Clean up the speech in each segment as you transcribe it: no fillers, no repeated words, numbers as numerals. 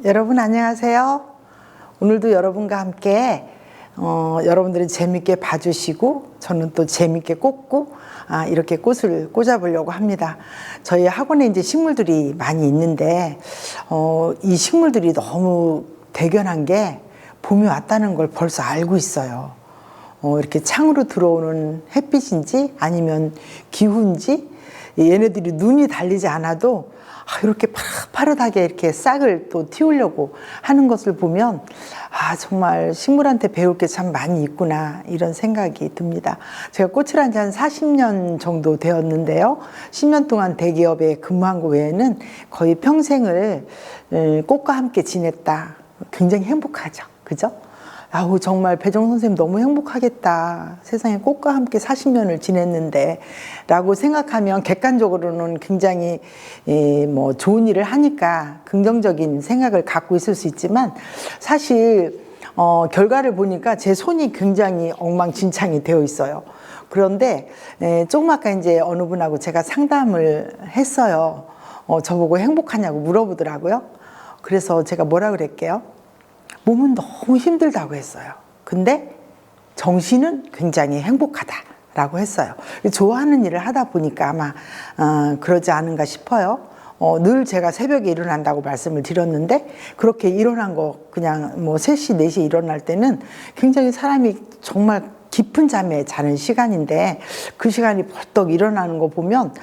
여러분 안녕하세요. 오늘도 여러분과 함께 여러분들이 재밌게 봐주시고 저는 또 재밌게 꽂고 이렇게 꽃을 꽂아보려고 합니다. 저희 학원에 이제 식물들이 많이 있는데 이 식물들이 너무 대견한 게 봄이 왔다는 걸 벌써 알고 있어요. 이렇게 창으로 들어오는 햇빛인지 아니면 기후인지 얘네들이 눈이 달리지 않아도 이렇게 파릇파릇하게 이렇게 싹을 또 틔우려고 하는 것을 보면 정말 식물한테 배울 게 참 많이 있구나 이런 생각이 듭니다. 제가 꽃을 한 지 한 40년 정도 되었는데요. 10년 동안 대기업에 근무한 거 외에는 거의 평생을 꽃과 함께 지냈다. 굉장히 행복하죠. 그죠? 정말 배정 선생님 너무 행복하겠다. 세상에 꽃과 함께 40년을 지냈는데 라고 생각하면 객관적으로는 굉장히 좋은 일을 하니까 긍정적인 생각을 갖고 있을 수 있지만 사실 결과를 보니까 제 손이 굉장히 엉망진창이 되어 있어요. 그런데 조금 아까 이제 어느 분하고 제가 상담을 했어요. 저보고 행복하냐고 물어보더라고요. 그래서 제가 뭐라 그랬게요? 몸은 너무 힘들다고 했어요. 근데 정신은 굉장히 행복하다라고 했어요. 좋아하는 일을 하다 보니까 아마 그러지 않은가 싶어요. 늘 제가 새벽에 일어난다고 말씀을 드렸는데 그렇게 일어난 거 그냥 3시, 4시 일어날 때는 굉장히 사람이 정말 깊은 잠에 자는 시간인데 그 시간이 벌떡 일어나는 거 보면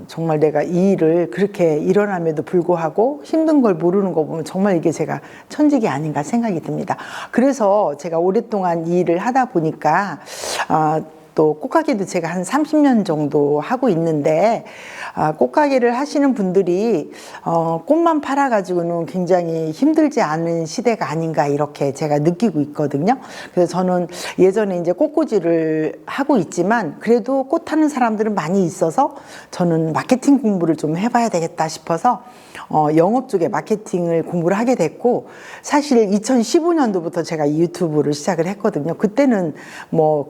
정말 내가 이 일을 그렇게 일어남에도 불구하고 힘든 걸 모르는 거 보면 정말 이게 제가 천직이 아닌가 생각이 듭니다. 그래서 제가 오랫동안 이 일을 하다 보니까 또 꽃가게도 제가 한 30년 정도 하고 있는데 꽃가게를 하시는 분들이 꽃만 팔아가지고는 굉장히 힘들지 않은 시대가 아닌가 이렇게 제가 느끼고 있거든요. 그래서 저는 예전에 이제 꽃꽂이를 하고 있지만 그래도 꽃 하는 사람들은 많이 있어서 저는 마케팅 공부를 좀 해봐야 되겠다 싶어서 영업 쪽에 마케팅을 공부를 하게 됐고 사실 2015년도부터 제가 유튜브를 시작을 했거든요. 그때는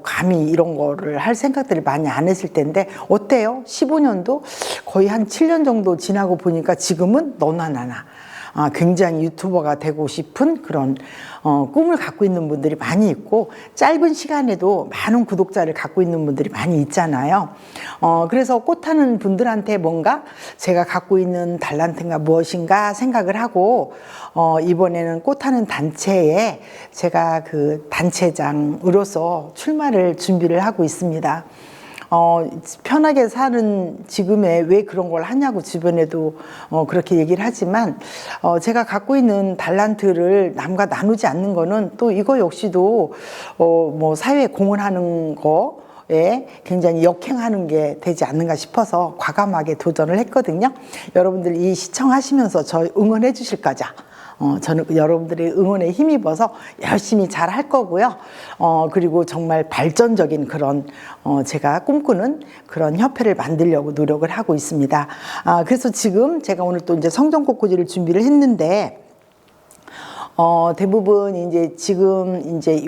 감히 이런 거를 할 생각들을 많이 안 했을 텐데 어때요? 15년도 거의 한 7년 정도 지나고 보니까 지금은 너나 나나 굉장히 유튜버가 되고 싶은 그런 꿈을 갖고 있는 분들이 많이 있고 짧은 시간에도 많은 구독자를 갖고 있는 분들이 많이 있잖아요. 그래서 꽃하는 분들한테 뭔가 제가 갖고 있는 달란트가 무엇인가 생각을 하고 이번에는 꽃하는 단체에 제가 그 단체장으로서 출마를 준비를 하고 있습니다. 편하게 사는 지금에 왜 그런 걸 하냐고 주변에도 그렇게 얘기를 하지만 제가 갖고 있는 달란트를 남과 나누지 않는 거는 또 이거 역시도 사회에 공헌하는 거에 굉장히 역행하는 게 되지 않는가 싶어서 과감하게 도전을 했거든요. 여러분들 이 시청하시면서 저 응원해 주실 거죠? 저는 여러분들의 응원에 힘입어서 열심히 잘 할 거고요. 그리고 정말 발전적인 그런 제가 꿈꾸는 그런 협회를 만들려고 노력을 하고 있습니다. 그래서 지금 제가 오늘 또 이제 성전꽃꽂이를 준비를 했는데 대부분 이제 지금 이제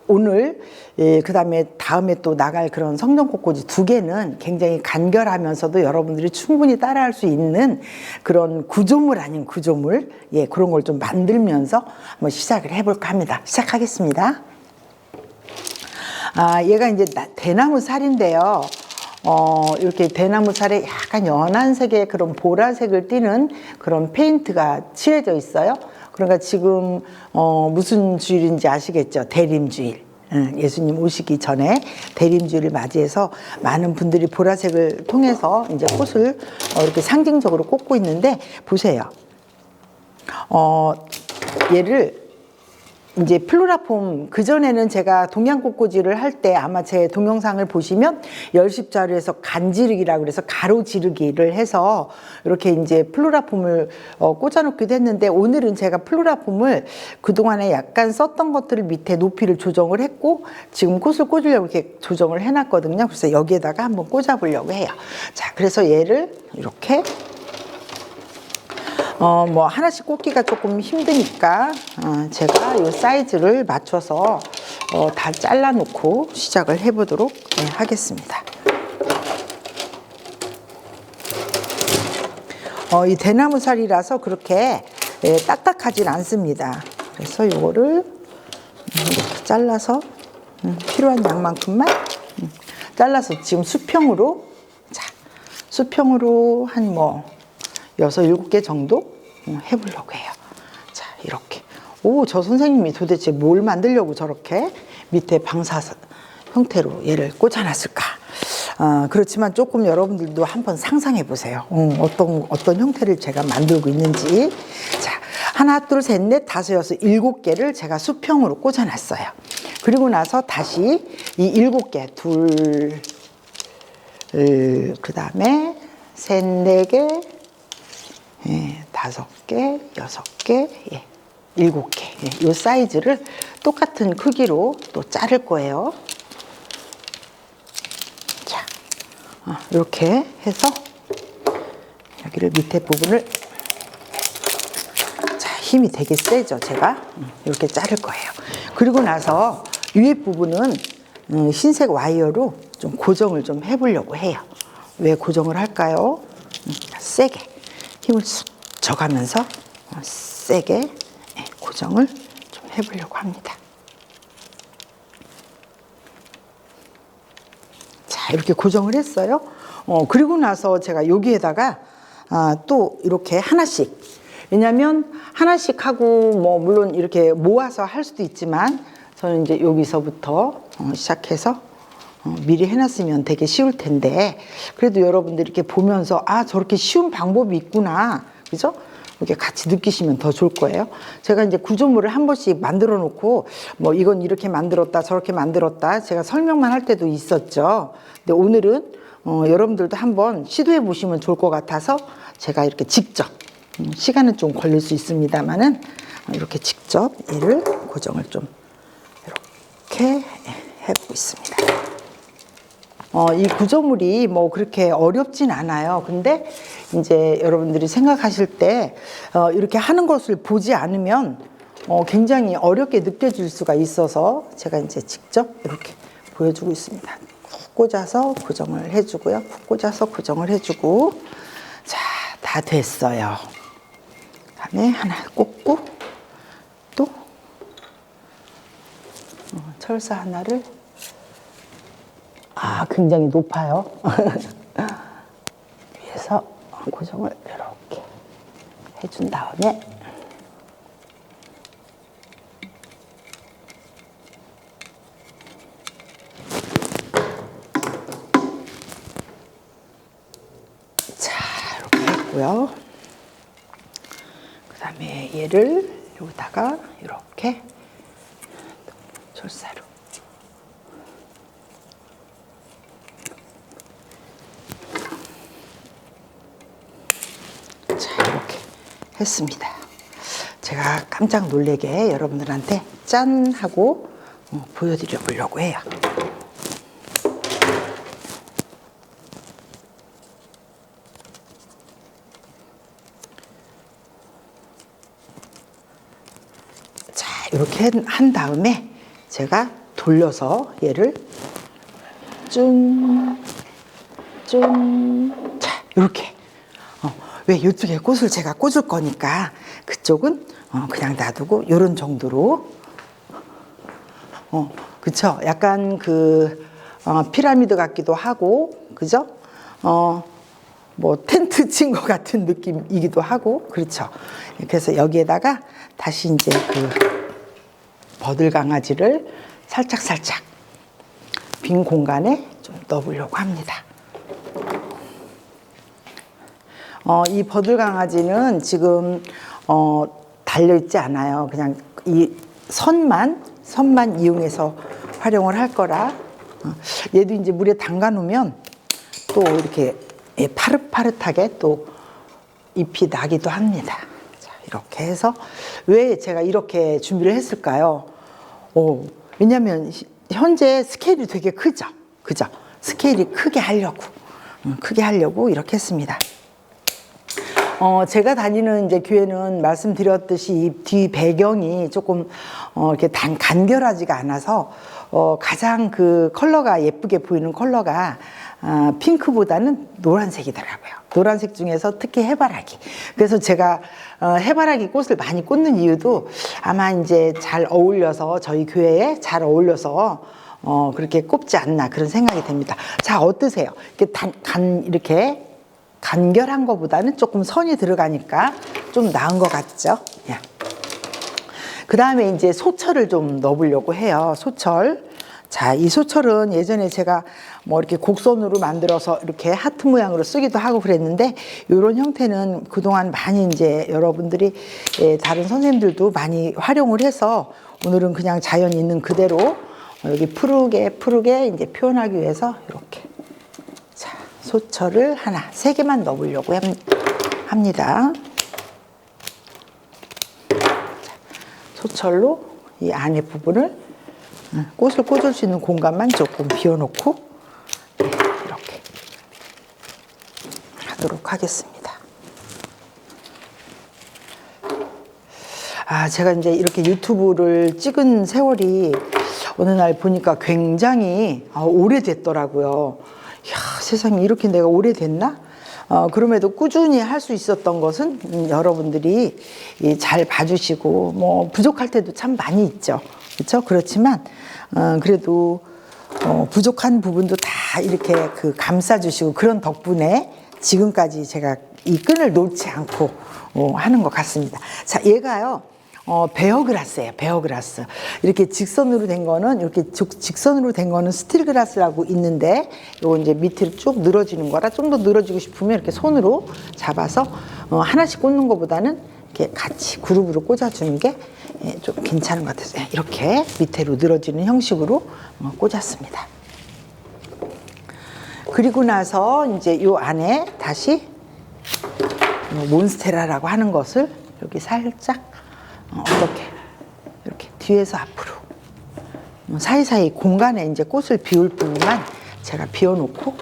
오늘 그다음에 다음에 또 나갈 그런 성전꽃꽂이 2개는 굉장히 간결하면서도 여러분들이 충분히 따라할 수 있는 그런 구조물 아닌 구조물 그런 걸 좀 만들면서 한번 시작을 해볼까 합니다. 시작하겠습니다. 얘가 이제 대나무 살인데요. 이렇게 대나무 살에 약간 연한 색의 그런 보라색을 띠는 그런 페인트가 칠해져 있어요. 그러니까 지금 무슨 주일인지 아시겠죠? 대림주일. 예수님 오시기 전에 대림주일을 맞이해서 많은 분들이 보라색을 통해서 이제 꽃을 이렇게 상징적으로 꽂고 있는데 보세요. 얘를 이제 플로라폼 그전에는 제가 동양꽃꽂이를 할 때 아마 제 동영상을 보시면 열십자루에서 간지르기라고 그래서 가로지르기를 해서 이렇게 이제 플로라폼을 꽂아놓기도 했는데 오늘은 제가 플로라폼을 그동안에 약간 썼던 것들을 밑에 높이를 조정을 했고 지금 꽃을 꽂으려고 이렇게 조정을 해놨거든요. 그래서 여기에다가 한번 꽂아보려고 해요. 자, 그래서 얘를 이렇게 하나씩 꽂기가 조금 힘드니까 제가 이 사이즈를 맞춰서 다 잘라 놓고 시작을 해 보도록 하겠습니다. 이 대나무 살이라서 그렇게 딱딱하진 않습니다. 그래서 요거를 이렇게 잘라서 필요한 양만큼만 잘라서 지금 수평으로, 자, 수평으로 한 뭐 6, 7개 정도 해보려고 해요. 자, 이렇게. 오, 저 선생님이 도대체 뭘 만들려고 저렇게 밑에 방사 형태로 얘를 꽂아놨을까? 그렇지만 조금 여러분들도 한번 상상해 보세요. 어떤 형태를 제가 만들고 있는지. 자, 하나, 둘, 셋, 넷, 다섯, 여섯, 7개를 제가 수평으로 꽂아놨어요. 그리고 나서 다시 이 7개, 둘, 그 다음에 셋, 4개, 5개, 6개, 7개. 이 사이즈를 똑같은 크기로 또 자를 거예요. 자, 이렇게 해서 여기를 밑에 부분을, 자, 힘이 되게 세죠, 제가. 이렇게 자를 거예요. 그리고 나서 위에 부분은 흰색 와이어로 좀 고정을 좀 해보려고 해요. 왜 고정을 할까요? 세게 힘을 쑥 줘가면서 세게 고정을 좀 해보려고 합니다. 자, 이렇게 고정을 했어요. 그리고 나서 제가 여기에다가 또 이렇게 하나씩, 왜냐면 하나씩 하고 뭐 물론 이렇게 모아서 할 수도 있지만 저는 이제 여기서부터 시작해서 미리 해놨으면 되게 쉬울 텐데, 그래도 여러분들이 이렇게 보면서 저렇게 쉬운 방법이 있구나, 그죠? 이렇게 같이 느끼시면 더 좋을 거예요. 제가 이제 구조물을 한 번씩 만들어 놓고 뭐 이건 이렇게 만들었다 저렇게 만들었다 제가 설명만 할 때도 있었죠. 근데 오늘은 여러분들도 한번 시도해 보시면 좋을 것 같아서 제가 이렇게 직접, 시간은 좀 걸릴 수 있습니다만은 이렇게 직접 얘를 고정을 좀 이렇게 해보고 있습니다. 이 구조물이 뭐 그렇게 어렵진 않아요. 근데 이제 여러분들이 생각하실 때 이렇게 하는 것을 보지 않으면 굉장히 어렵게 느껴질 수가 있어서 제가 이제 직접 이렇게 보여주고 있습니다. 푹 꽂아서 고정을 해주고요. 푹 꽂아서 고정을 해주고. 자, 다 됐어요. 그다음에 하나 꽂고 또 철사 하나를, 굉장히 높아요. 위에서 고정을 이렇게 해준 다음에 자, 이렇게 했고요. 그 다음에 얘를 여기다가 이렇게 철사로 이렇게 했습니다. 제가 깜짝 놀래게 여러분들한테 짠 하고 보여드려 보려고 해요. 자, 이렇게 한 다음에 제가 돌려서 얘를 자, 이렇게. 왜 이쪽에 꽃을 제가 꽂을 거니까 그쪽은 그냥 놔두고 요런 정도로, 그쵸? 약간 피라미드 같기도 하고, 그죠? 뭐 텐트 친 것 같은 느낌이기도 하고, 그렇죠? 그래서 여기에다가 다시 이제 버들 강아지를 살짝 빈 공간에 좀 넣어보려고 합니다. 이 버들 강아지는 지금 달려있지 않아요. 그냥 이 선만 이용해서 활용을 할 거라. 얘도 이제 물에 담가 놓으면 또 이렇게 파릇파릇하게 또 잎이 나기도 합니다. 자, 이렇게 해서 왜 제가 이렇게 준비를 했을까요? 왜냐면 현재 스케일이 되게 크죠. 그죠? 스케일이 크게 하려고 이렇게 했습니다. 제가 다니는 이제 교회는 말씀드렸듯이 이 뒤 배경이 조금 이렇게 간결하지가 않아서 가장 그 컬러가 예쁘게 보이는 컬러가 핑크보다는 노란색이더라고요. 노란색 중에서 특히 해바라기. 그래서 제가 해바라기 꽃을 많이 꽂는 이유도 아마 이제 잘 어울려서 저희 교회에 잘 어울려서 그렇게 꼽지 않나 그런 생각이 듭니다. 자, 어떠세요? 이렇게 간결한 것보다는 조금 선이 들어가니까 좀 나은 것 같죠? 그 다음에 이제 소철을 좀 넣어보려고 해요. 소철. 자, 이 소철은 예전에 제가 뭐 이렇게 곡선으로 만들어서 이렇게 하트 모양으로 쓰기도 하고 그랬는데, 이런 형태는 그동안 많이 이제 여러분들이 다른 선생님들도 많이 활용을 해서 오늘은 그냥 자연 있는 그대로 여기 푸르게 이제 표현하기 위해서 이렇게. 자, 소철을 하나, 3개만 넣어보려고 합니다. 소철로 이 안에 부분을 꽃을 꽂을 수 있는 공간만 조금 비워놓고 이렇게 하도록 하겠습니다. 제가 이제 이렇게 유튜브를 찍은 세월이 어느 날 보니까 굉장히 오래됐더라고요. 이야, 세상에 이렇게 내가 오래됐나? 그럼에도 꾸준히 할 수 있었던 것은 여러분들이 잘 봐주시고 뭐 부족할 때도 참 많이 있죠. 그렇죠? 그렇지만 그래도 부족한 부분도 다 이렇게 감싸주시고 그런 덕분에 지금까지 제가 이 끈을 놓지 않고 하는 것 같습니다. 자, 얘가요. 베어그라스예요. 베어그라스. 이렇게 직선으로 된 거는 스틸 그라스라고 있는데, 요거 이제 밑으로 쭉 늘어지는 거라 좀 더 늘어지고 싶으면 이렇게 손으로 잡아서 하나씩 꽂는 것보다는 이렇게 같이 그룹으로 꽂아주는 게 좀 괜찮은 것 같아서 이렇게 밑으로 늘어지는 형식으로 꽂았습니다. 그리고 나서 이제 요 안에 다시 몬스테라라고 하는 것을 여기 살짝 이렇게 뒤에서 앞으로 사이사이 공간에 이제 꽃을 비울 부분만 제가 비워놓고,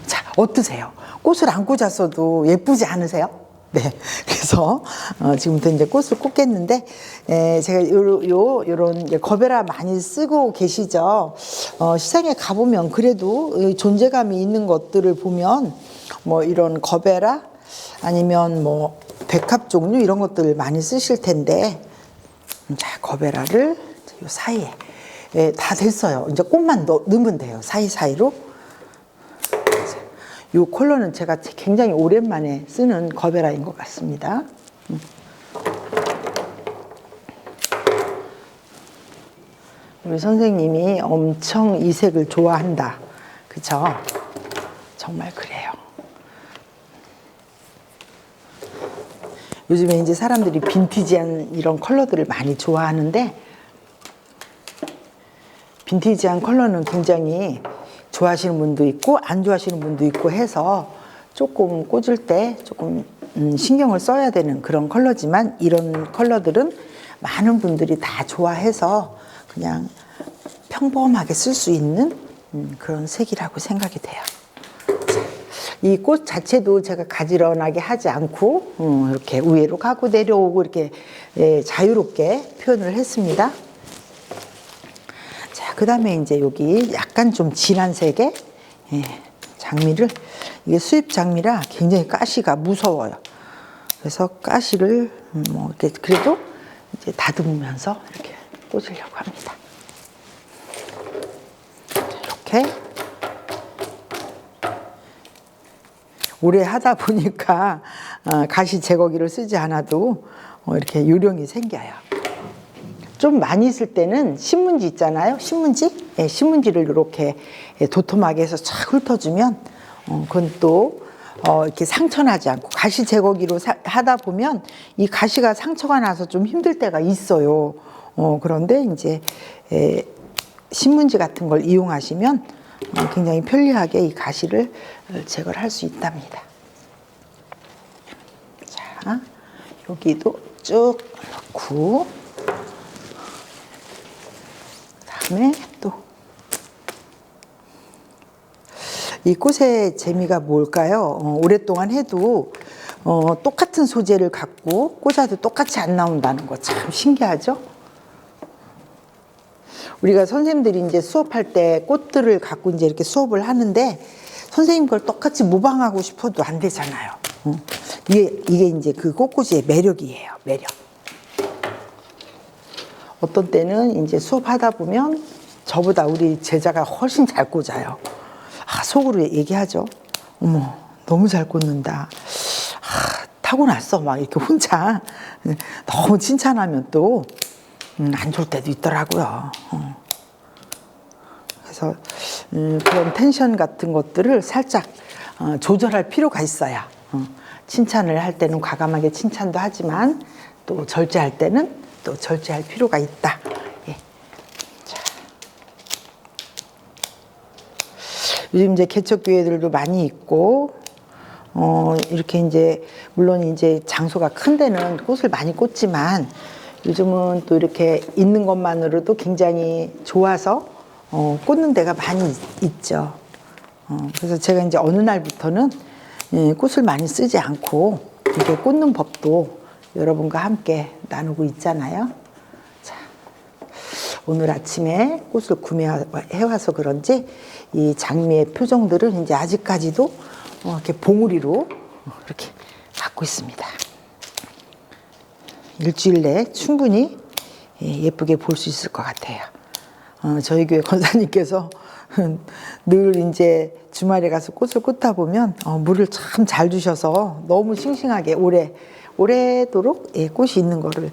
자, 어떠세요? 꽃을 안 꽂았어도 예쁘지 않으세요? 네. 그래서 지금부터 이제 꽃을 꽂겠는데, 제가 요런 거베라 많이 쓰고 계시죠? 시장에 가보면 그래도 존재감이 있는 것들을 보면 뭐 이런 거베라 아니면 뭐 백합 종류 이런 것들을 많이 쓰실 텐데, 자, 거베라를 요 사이에 다 됐어요. 이제 꽃만 넣으면 돼요. 사이사이로. 이 컬러는 제가 굉장히 오랜만에 쓰는 거베라인 것 같습니다. 우리 선생님이 엄청 이 색을 좋아한다. 그쵸? 정말 그래요. 요즘에 이제 사람들이 빈티지한 이런 컬러들을 많이 좋아하는데, 빈티지한 컬러는 굉장히 좋아하시는 분도 있고 안 좋아하시는 분도 있고 해서 조금 꽂을 때 조금 신경을 써야 되는 그런 컬러지만, 이런 컬러들은 많은 분들이 다 좋아해서 그냥 평범하게 쓸 수 있는 그런 색이라고 생각이 돼요. 이 꽃 자체도 제가 가지런하게 하지 않고 이렇게 위로 가고 내려오고 이렇게 자유롭게 표현을 했습니다. 자, 그 다음에 이제 여기 약간 좀 진한 색의 장미를, 이게 수입 장미라 굉장히 가시가 무서워요. 그래서 가시를 뭐 이렇게 그래도 이제 다듬으면서 이렇게 꽂으려고 합니다. 자, 이렇게 오래 하다 보니까 가시 제거기를 쓰지 않아도 이렇게 요령이 생겨요. 좀 많이 쓸 때는 신문지 있잖아요. 신문지? 네, 신문지를 이렇게 도톰하게 해서 쫙 훑어주면 그건 또 이렇게 상처나지 않고, 가시 제거기로 하다 보면 이 가시가 상처가 나서 좀 힘들 때가 있어요. 그런데 이제 신문지 같은 걸 이용하시면 굉장히 편리하게 이 가시를 제거를 할 수 있답니다. 자, 여기도 쭉 넣고, 그다음에 또 이 꽃의 재미가 뭘까요? 오랫동안 해도 똑같은 소재를 갖고 꽂아도 똑같이 안 나온다는 거 참 신기하죠? 우리가 선생님들이 이제 수업할 때 꽃들을 갖고 이제 이렇게 수업을 하는데, 선생님 걸 똑같이 모방하고 싶어도 안 되잖아요. 이게 이제 그 꽃꽂이의 매력이에요. 매력. 어떤 때는 이제 수업하다 보면 저보다 우리 제자가 훨씬 잘 꽂아요. 속으로 얘기하죠. 어머, 너무 잘 꽂는다. 타고났어. 막 이렇게 혼자 너무 칭찬하면 또 안 좋을 때도 있더라고요. 그래서 그런 텐션 같은 것들을 살짝 조절할 필요가 있어요. 칭찬을 할 때는 과감하게 칭찬도 하지만 또 절제할 때는 또 절제할 필요가 있다. 예. 자. 요즘 이제 개척교회들도 많이 있고, 이렇게 이제 물론 이제 장소가 큰 데는 꽃을 많이 꽂지만 요즘은 또 이렇게 있는 것만으로도 굉장히 좋아서 꽂는 데가 많이 있죠. 그래서 제가 이제 어느 날부터는 꽃을 많이 쓰지 않고 이렇게 꽂는 법도 여러분과 함께 나누고 있잖아요. 자, 오늘 아침에 꽃을 구매해와서 그런지 이 장미의 표정들은 이제 아직까지도 이렇게 봉우리로 이렇게 갖고 있습니다. 일주일 내에 충분히 예쁘게 볼 수 있을 것 같아요. 저희 교회 권사님께서 늘 이제 주말에 가서 꽃을 꽂다 보면 물을 참 잘 주셔서 너무 싱싱하게 오래도록 꽃이 있는 거를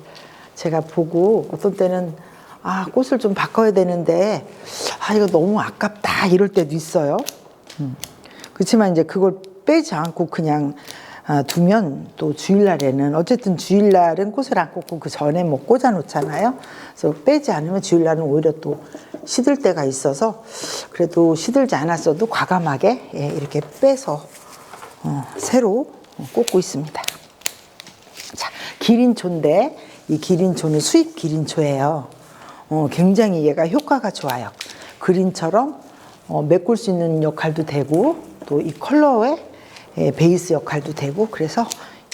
제가 보고 어떤 때는 꽃을 좀 바꿔야 되는데 이거 너무 아깝다 이럴 때도 있어요. 그렇지만 이제 그걸 빼지 않고 그냥 두면 또 주일날에는 어쨌든 주일날은 꽃을 안 꽂고 그 전에 뭐 꽂아 놓잖아요. 그래서 빼지 않으면 주일날은 오히려 또 시들 때가 있어서 그래도 시들지 않았어도 과감하게 이렇게 빼서 새로 꽂고 있습니다. 자, 기린초인데 이 기린초는 수입 기린초예요. 굉장히 얘가 효과가 좋아요. 그린처럼 메꿀 수 있는 역할도 되고 또 이 컬러에 베이스 역할도 되고 그래서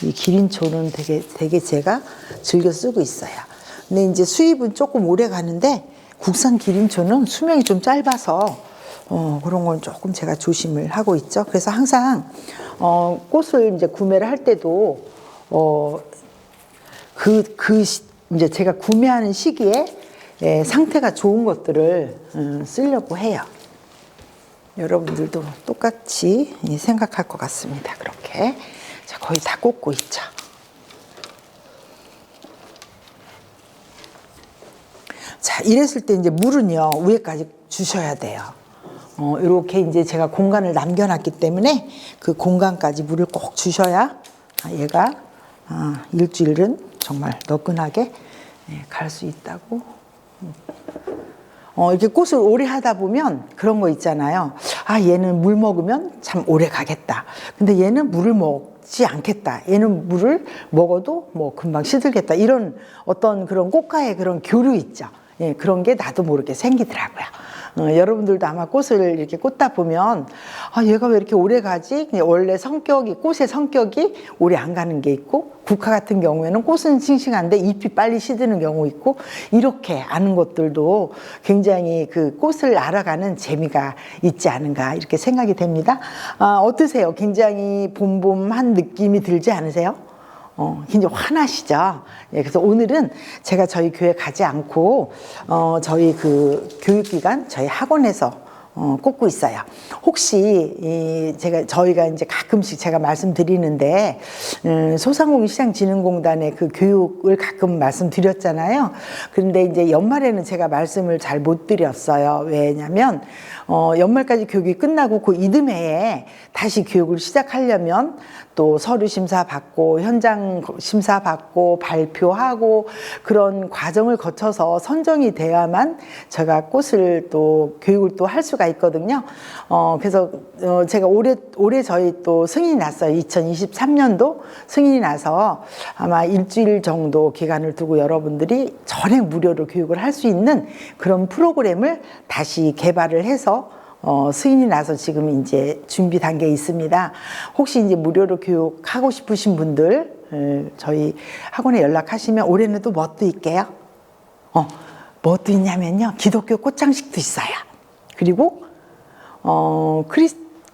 이 기린초는 되게 제가 즐겨 쓰고 있어요. 근데 이제 수입은 조금 오래 가는데 국산 기린초는 수명이 좀 짧아서 그런 건 조금 제가 조심을 하고 있죠. 그래서 항상 꽃을 이제 구매를 할 때도 이제 제가 구매하는 시기에 상태가 좋은 것들을 쓰려고 해요. 여러분들도 똑같이 생각할 것 같습니다. 그렇게 자, 거의 다 꽂고 있죠. 자, 이랬을 때 이제 물은요 위에까지 주셔야 돼요. 이렇게 이제 제가 공간을 남겨놨기 때문에 그 공간까지 물을 꼭 주셔야 얘가 일주일은 정말 너끈하게 갈 수 있다고. 이렇게 꽃을 오래 하다 보면 그런 거 있잖아요. 얘는 물 먹으면 참 오래 가겠다. 근데 얘는 물을 먹지 않겠다. 얘는 물을 먹어도 뭐 금방 시들겠다. 이런 어떤 그런 꽃과의 그런 교류 있죠. 예, 그런 게 나도 모르게 생기더라고요. 여러분들도 아마 꽃을 이렇게 꽂다 보면 얘가 왜 이렇게 오래 가지? 원래 꽃의 성격이 오래 안 가는 게 있고 국화 같은 경우에는 꽃은 싱싱한데 잎이 빨리 시드는 경우 있고 이렇게 아는 것들도 굉장히 그 꽃을 알아가는 재미가 있지 않은가 이렇게 생각이 됩니다. 어떠세요? 굉장히 봄봄한 느낌이 들지 않으세요? 굉장히 화나시죠? 예, 그래서 오늘은 제가 저희 교회 가지 않고, 저희 그 교육기관, 저희 학원에서 꽂고 있어요. 혹시, 저희가 이제 가끔씩 제가 말씀드리는데, 소상공인시장진흥공단의 그 교육을 가끔 말씀드렸잖아요. 그런데 이제 연말에는 제가 말씀을 잘 못 드렸어요. 왜냐면, 연말까지 교육이 끝나고 그 이듬해에 다시 교육을 시작하려면 또 서류 심사 받고 현장 심사 받고 발표하고 그런 과정을 거쳐서 선정이 돼야만 제가 꽃을 또 교육을 또 할 수가 있거든요. 그래서 제가 올해 저희 또 승인이 났어요. 2023년도 승인이 나서 아마 일주일 정도 기간을 두고 여러분들이 전액 무료로 교육을 할 수 있는 그런 프로그램을 다시 개발을 해서 승인이 나서 지금 이제 준비 단계에 있습니다. 혹시 이제 무료로 교육하고 싶으신 분들 저희 학원에 연락하시면 올해는 또 뭣도 있게요? 뭣도 있냐면요. 기독교 꽃장식도 있어요. 그리고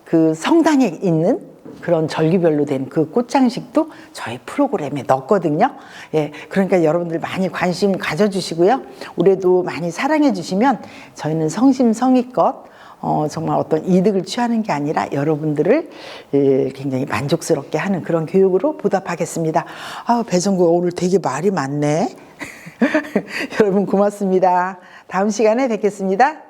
그 성당에 있는 그런 절기별로 된 그 꽃장식도 저희 프로그램에 넣었거든요. 예, 그러니까 여러분들 많이 관심 가져주시고요. 올해도 많이 사랑해 주시면 저희는 성심성의껏 정말 어떤 이득을 취하는 게 아니라 여러분들을 굉장히 만족스럽게 하는 그런 교육으로 보답하겠습니다. 배정구 오늘 되게 말이 많네. 여러분 고맙습니다. 다음 시간에 뵙겠습니다.